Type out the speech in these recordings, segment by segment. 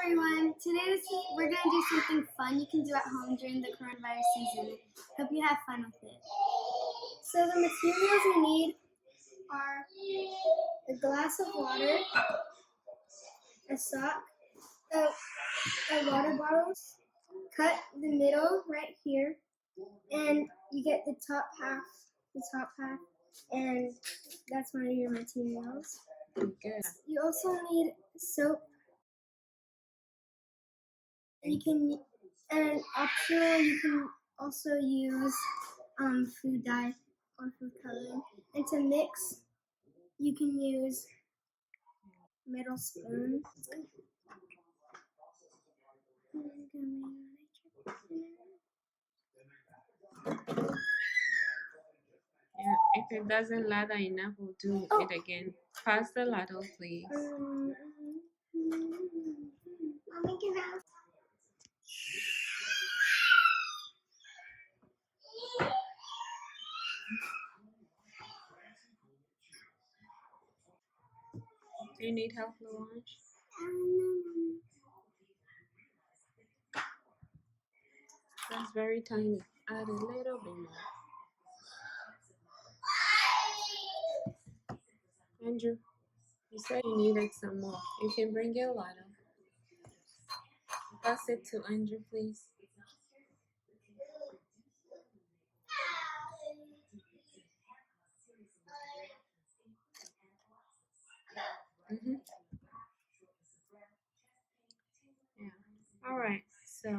everyone. We're going to do something fun you can do at home during the coronavirus season. Hope you have fun with it. So the materials we need are a glass of water, a sock, a water bottle. Cut the middle right here, and you get the top half, and that's one of your materials. Good. You also need soap. You can also use food dye or food coloring. And to mix, you can use metal spoon. Yeah, if it doesn't ladle enough, we'll do it again. Pass the ladle, please. Do you need help, Louange? That's very tiny. Add a little bit more. Andrew, you said you needed some more. You can bring your ladle. Pass it to Andrew, please. Yeah. All right. So,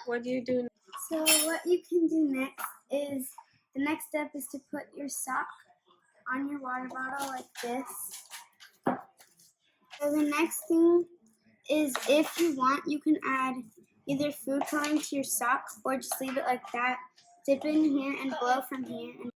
what do you do? So what you can do next is, the next step is to put your sock on your water bottle like this. So the next thing is, if you want, you can add either food coloring to your sock or just leave it like that. Dip it in here and blow from here.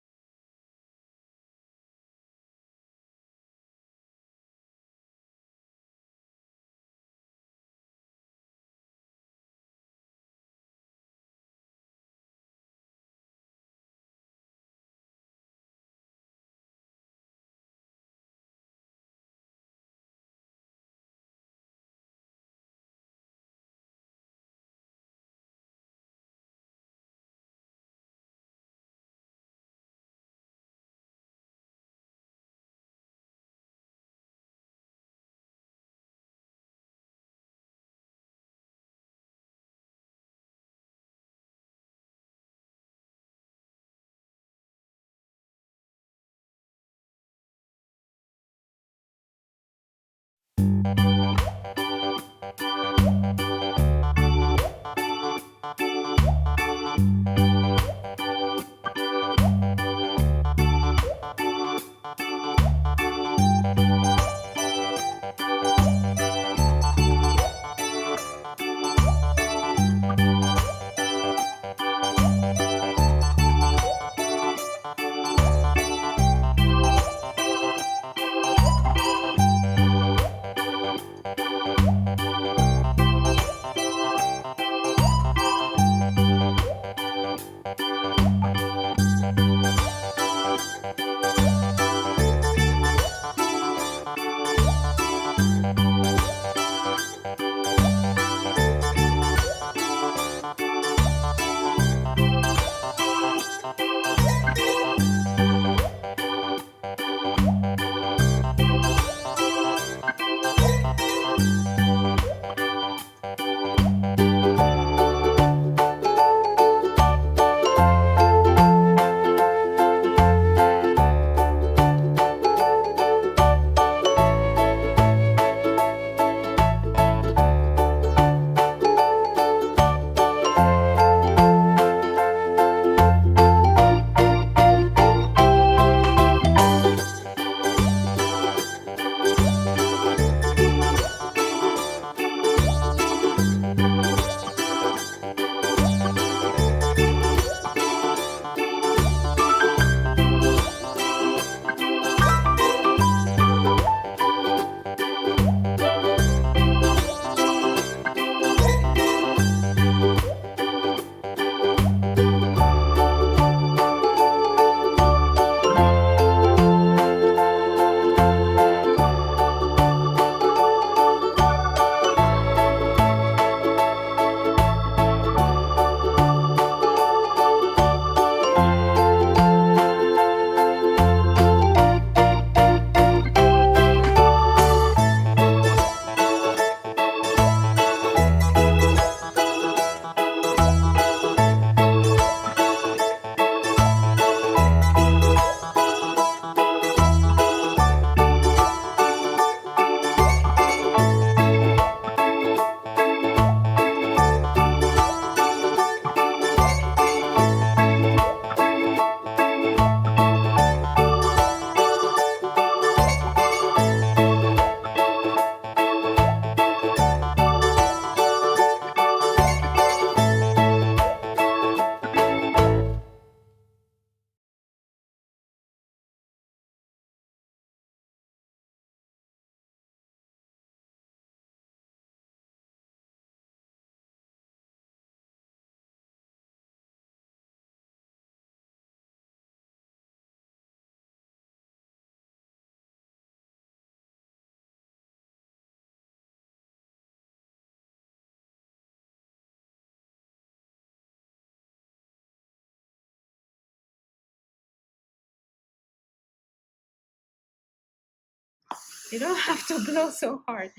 You don't have to blow so hard.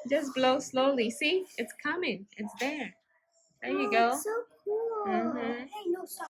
Just blow slowly. See, it's coming. It's there. There you go. It's so cool. Mhm. Hey, no, stop.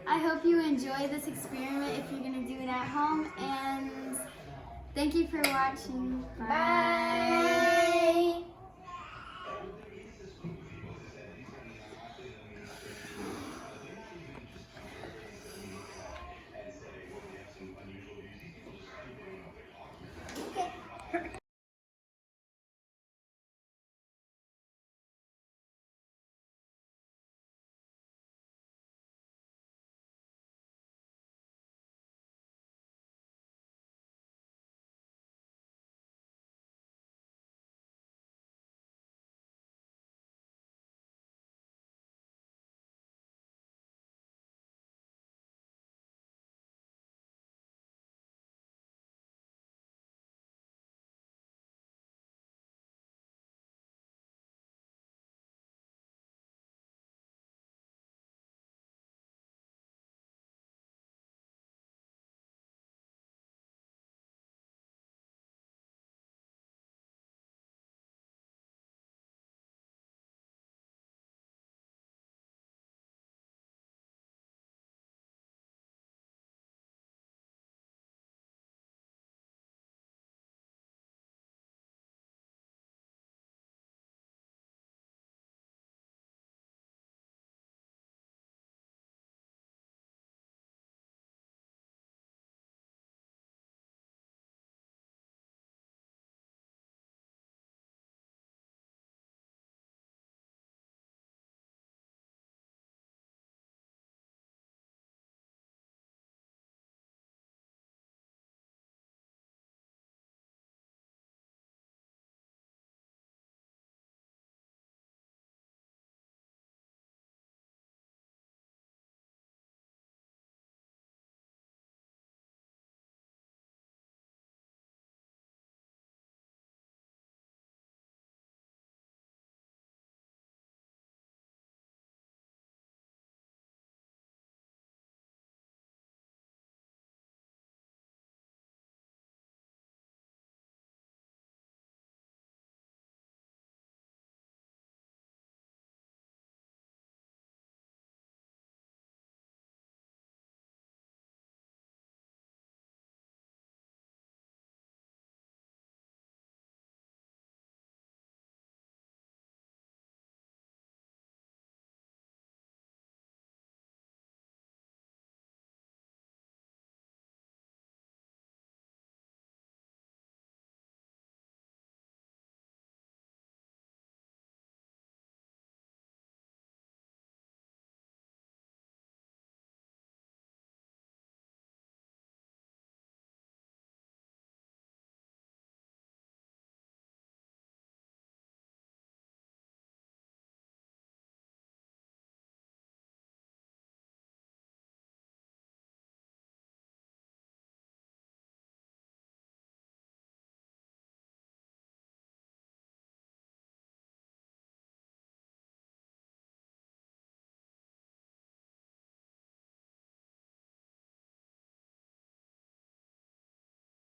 I hope you enjoy this experiment if you're going to do it at home. And thank you for watching. Bye.